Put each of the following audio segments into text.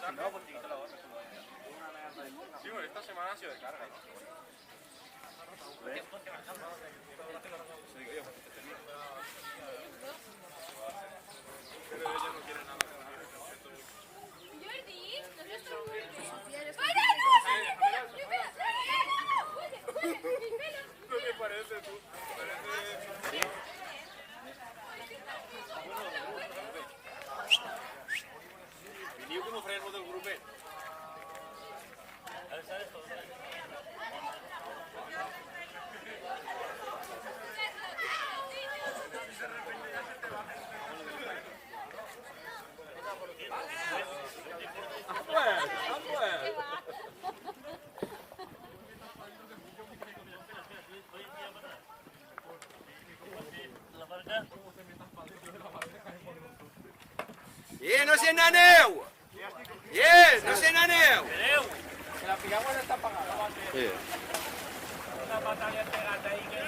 Sí, bueno, esta semana ha sido de carga. Pero ella no quiere nada. Jordi, ¿No te parece tú? Veniu que m'ofreix del grupet. No se n'aneu! No se n'aneu! Que la piragua no està pagada. Sí. Una batalla pegada ahí que...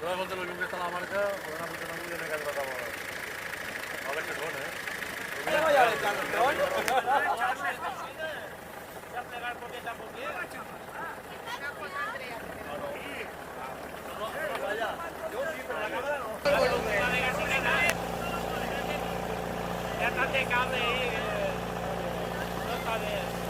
Toda contra los que está la marca, por una puta no muy bien que tratamos. A ver qué son, ¿Cómo vaya el cartón? ¿Ya plegar por esta puñera? Ya está de cable ahí, no está bien.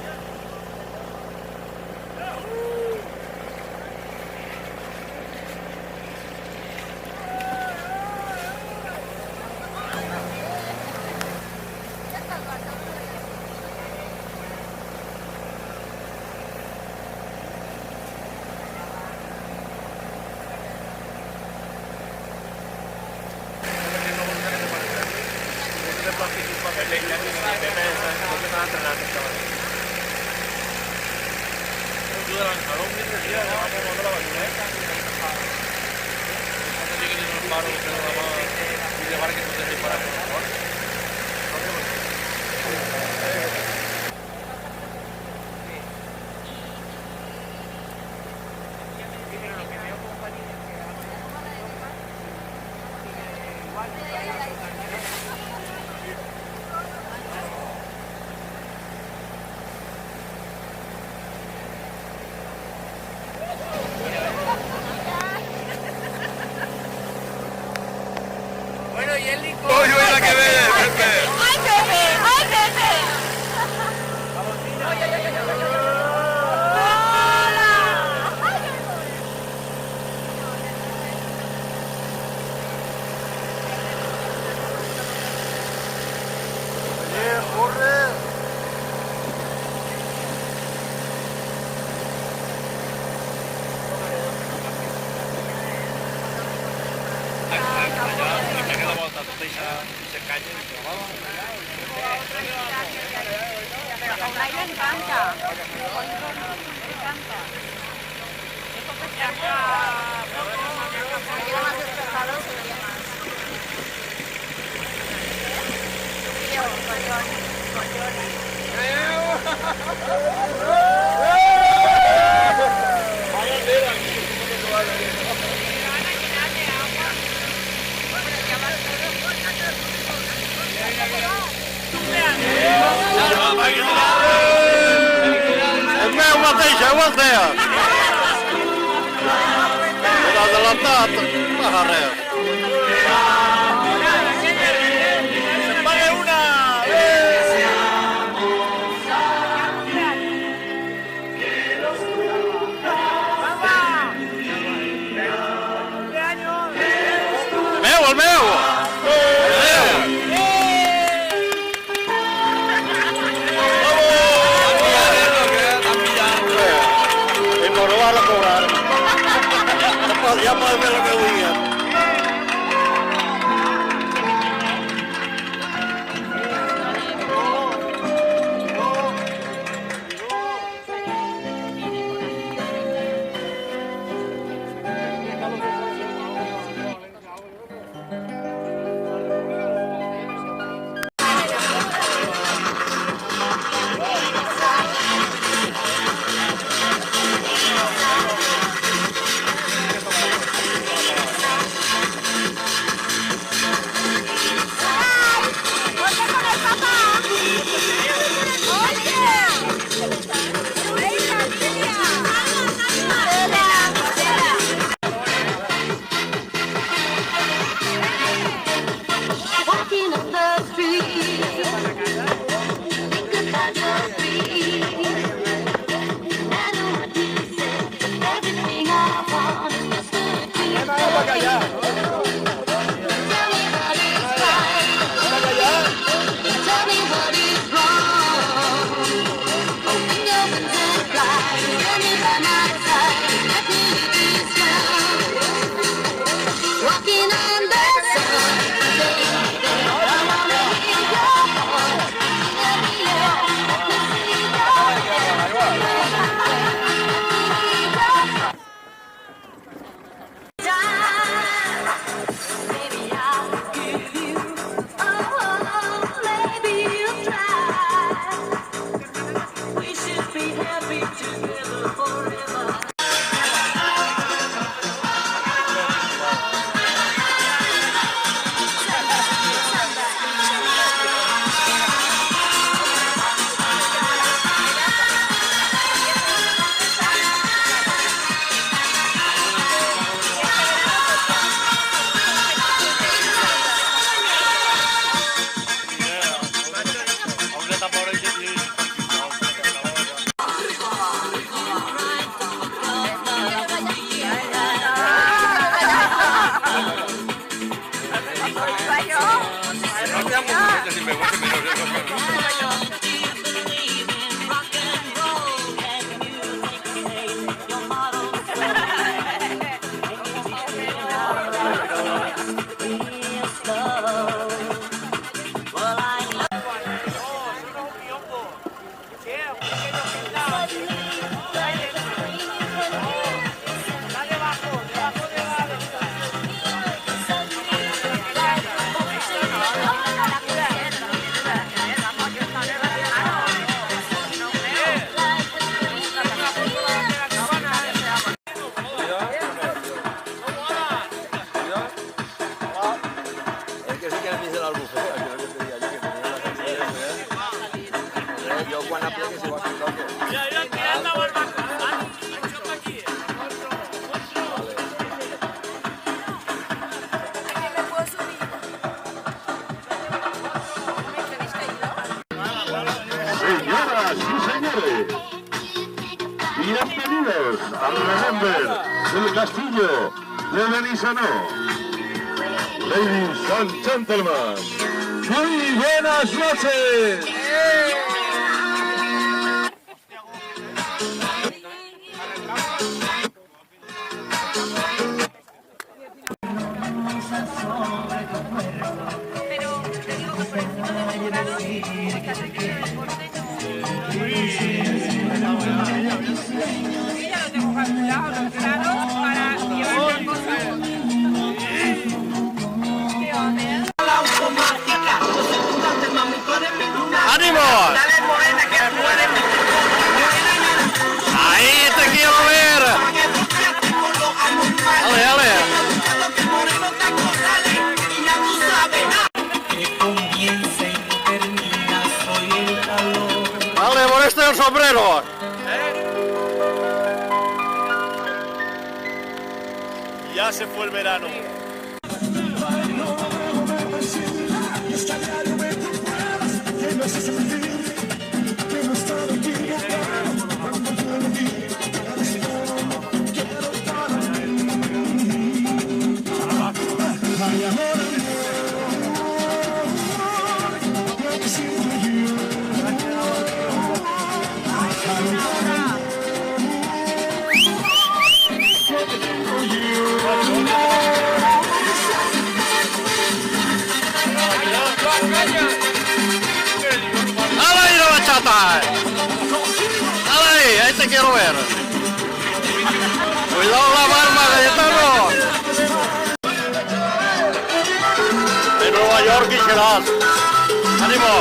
Ya puedes ver lo que diga. Está debajo de la... Es que sí que me dice la albufera, que es lo que te diga yo, que tenía la cantidad. Yo cuando aplique se va a quitar que... Mira, mira, tirando a barbacoa. Aquí. Señoras y señores, bienvenidos al Remember del Castillo de Benissanó. Ladies and gentlemen, muy buenas noches. Pero te digo que por encima de los jurados, fíjate que el deporte yo ya lo tengo calculado, los grados para llevar una cosa. ¿Qué va a hacer? ¡Ánimo! ¡Ahí te quiero ver! ¡Dale, dale! ¡Dale, por este el sombrero! Ya se fue el verano. ¡Dale ahí la bachata! ¡Dale ahí te quiero ver! ¡Cuidado la barba, Cayetano! De Nueva York y Gerard. ¡Ánimo!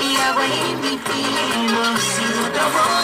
Y agua y mi pino, si no te voy